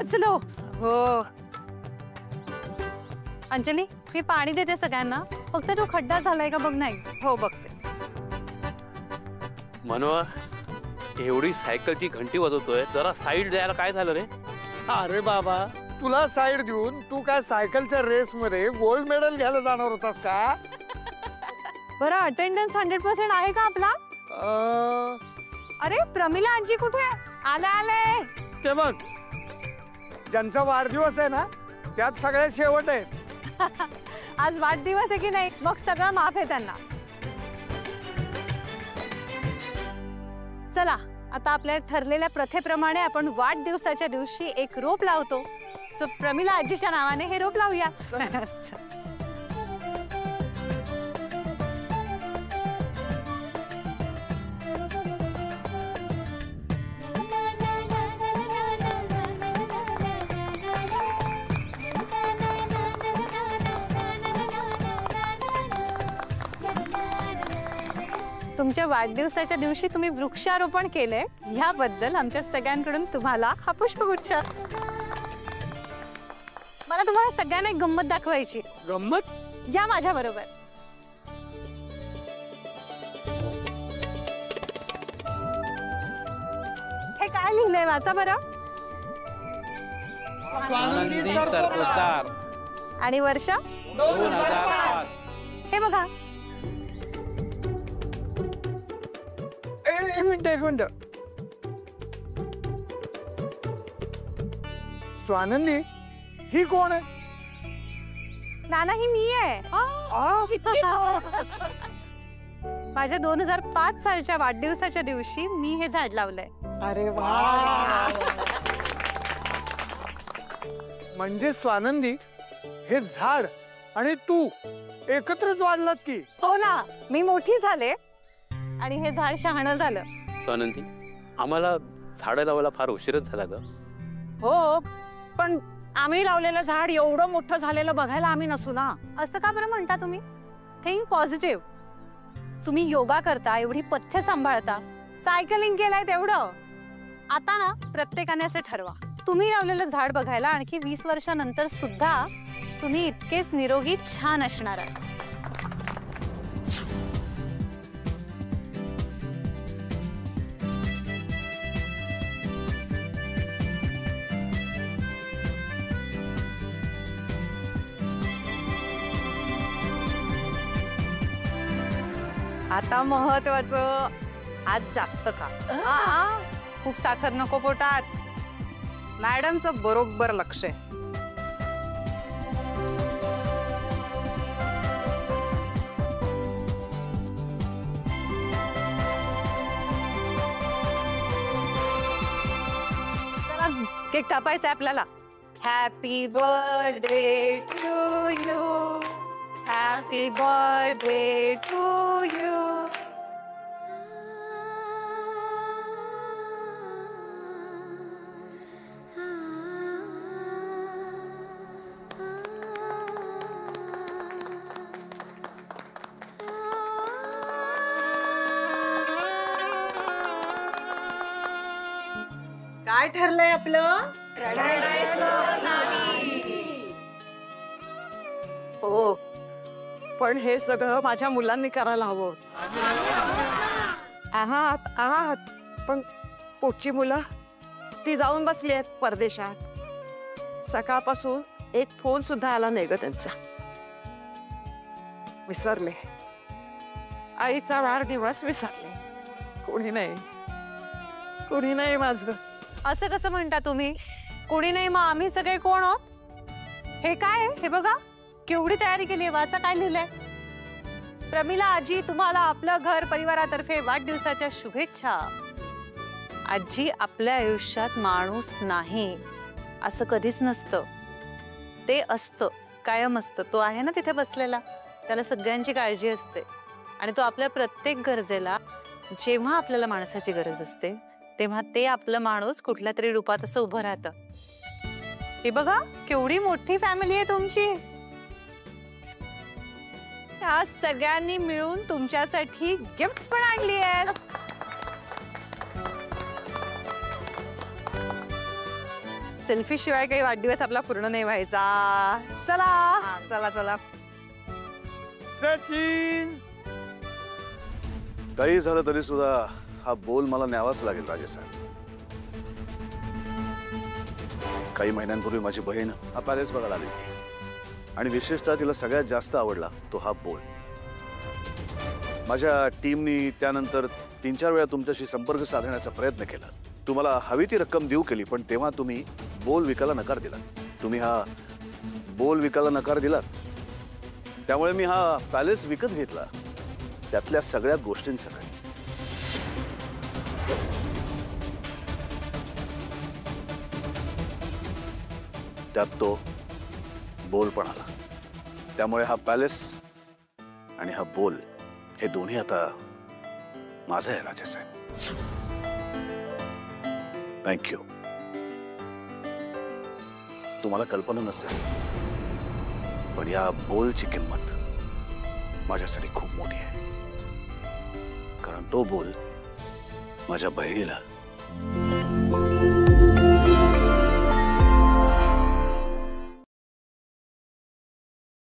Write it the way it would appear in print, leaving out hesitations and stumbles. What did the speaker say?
पोचलो. हो अंजली, मी पाणी देते सगळ्यांना, फक्त तो खड्डा झालाय का बघ. नाही. हो बघते. मनोहर, एवढी सायकलची घंटी वाजवतोय, जरा साईड द्यायला काय झालं रे? अरे बाबा, तुला साईड देऊन तू काय सायकलच्या रेस मध्ये गोल्ड मेडल घ्यायला जाणार होतास का? बरं, अटेंडन्स 100% आहे का आपला? अरे प्रमिला आजी कुठे? आले आले. ते बघ, ज्यांचा वाढदिवस आहे ना त्यात सगळ्यात शेवट आहेत. आज वाढदिवस आहे की नाही, मग सगळं माफ आहे त्यांना. चला, आता आपल्या ठरलेल्या प्रथेप्रमाणे आपण वाढदिवसाच्या दिवशी एक रोप लावतो. सो प्रमिला आजीच्या नावाने हे रोप लावूया. तुमच्या वाढदिवसाच्या दिवशी तुम्ही वृक्षारोपण केले, याबद्दल आमच्या सगळ्यांकडून तुम्हाला हा पुष्पगुच्छ. मला तुम्हाला सगळ्यांना एक गंमत दाखवायची. गंमत? या माझ्या बरोबर. हे काय लिहिलंय वाचा बरं. आणि वर्ष 2005. हे बघा. एक मिनिट. स्वानंदी, ही कोण आहे? नाना, ही मी आहे. माझ्या 2005 सालच्या वाढदिवसाच्या दिवशी मी हे झाड लावलंय. अरे वा. म्हणजे स्वानंदी, हे झाड आणि तू एकत्रच वाढलात की? हो ना, मी मोठी झाले आणि हे झाड शहाणं झालं. स्वानंदी, आम्हाला झाडं लावायला फार उशीरच झाला ग. हो, पण आम्ही लावलेलं झाड एवढं मोठं झालेलं बघायला आम्ही नसू ना. असं का बरं म्हणता तुम्ही? Think positive. तुम्ही योगा करता, एवढी पथ्य सांभाळता, सायकलिंग केलाय तेवढं. आता ना प्रत्येकाने असं ठरवा, तुम्ही लावलेलं झाड बघायला आणखी 20 वर्षानंतर सुद्धा तुम्ही इतकेच निरोगी छान असणार आहात. आता महत्वाचं, आज जास्त का खूप साखर नको पोटात. मॅडमचं बरोबर लक्ष आहे. चला, केक कापायचा आपल्याला. Happy birthday to you, happy birthday to you. काय ठरलंय आपलं? हो, पण हे सगळं माझ्या मुलांनी करायला हवं. आहात पण पोटची मुलं ती जाऊन बसली आहेत परदेशात. सकाळपासून एक फोन सुद्धा आला नाही ग त्यांचा. विसरले, आईचा वाढदिवस विसरले. कोणी नाही माझं. असं कसं म्हणता तुम्ही? कोणी नाही मग आम्ही सगळे कोण आहोत? हे काय? हे बघा, केवढी तयारी केली आहे. वाचा काय लिहिलंय. प्रमिला आजी, तुम्हाला आपलं घर परिवारातर्फे वाढदिवसाच्या शुभेच्छा. आजी, आपल्या आयुष्यात माणूस नाही असं कधीच नसतं. ते असतं, कायम असतं. तो आहे ना तिथे बसलेला, त्याला सगळ्यांची काळजी असते आणि तो आपल्या प्रत्येक गरजेला, जेव्हा आपल्याला माणसाची गरज असते तेव्हा ते आपलं माणूस कुठल्या तरी रूपात असं उभं राहतं. हे बघा, केवढी मोठी फॅमिली आहे तुमची. त्या सगळ्यांनी मिळून तुमच्यासाठी गिफ्ट्स पण आणली आहेत. सेल्फी शिवाय काही वाढदिवस आपला पूर्ण नाही व्हायचा. चला चला चला. सचिन काही झालं तरी सुद्धा हा बोल मला न्यावाच लागेल राजेसाहेब. काही महिन्यांपूर्वी माझी बहीण हा पॅलेस बघायला आली होती आणि विशेषतः तिला सगळ्यात जास्त आवडला तो हा बोल. माझ्या टीमनी त्यानंतर 3-4 वेळा तुमच्याशी संपर्क साधण्याचा प्रयत्न केला. तुम्हाला हवी ती रक्कम देऊ केली, पण तेव्हा तुम्ही बोल विकायला नकार दिला. तुम्ही हा बोल विकायला नकार दिलात, त्यामुळे मी हा पॅलेस विकत घेतला, त्यातल्या सगळ्या गोष्टींसकट. त्यात तो बोल पण आला. त्यामुळे हा पॅलेस आणि हा बोल हे दोन्ही आता माझं आहे राजेसाहेब. थँक्यू. तुम्हाला कल्पना नसेल, पण या बोलची किंमत माझ्यासाठी खूप मोठी आहे, कारण तो बोल माझ्या बहिणीला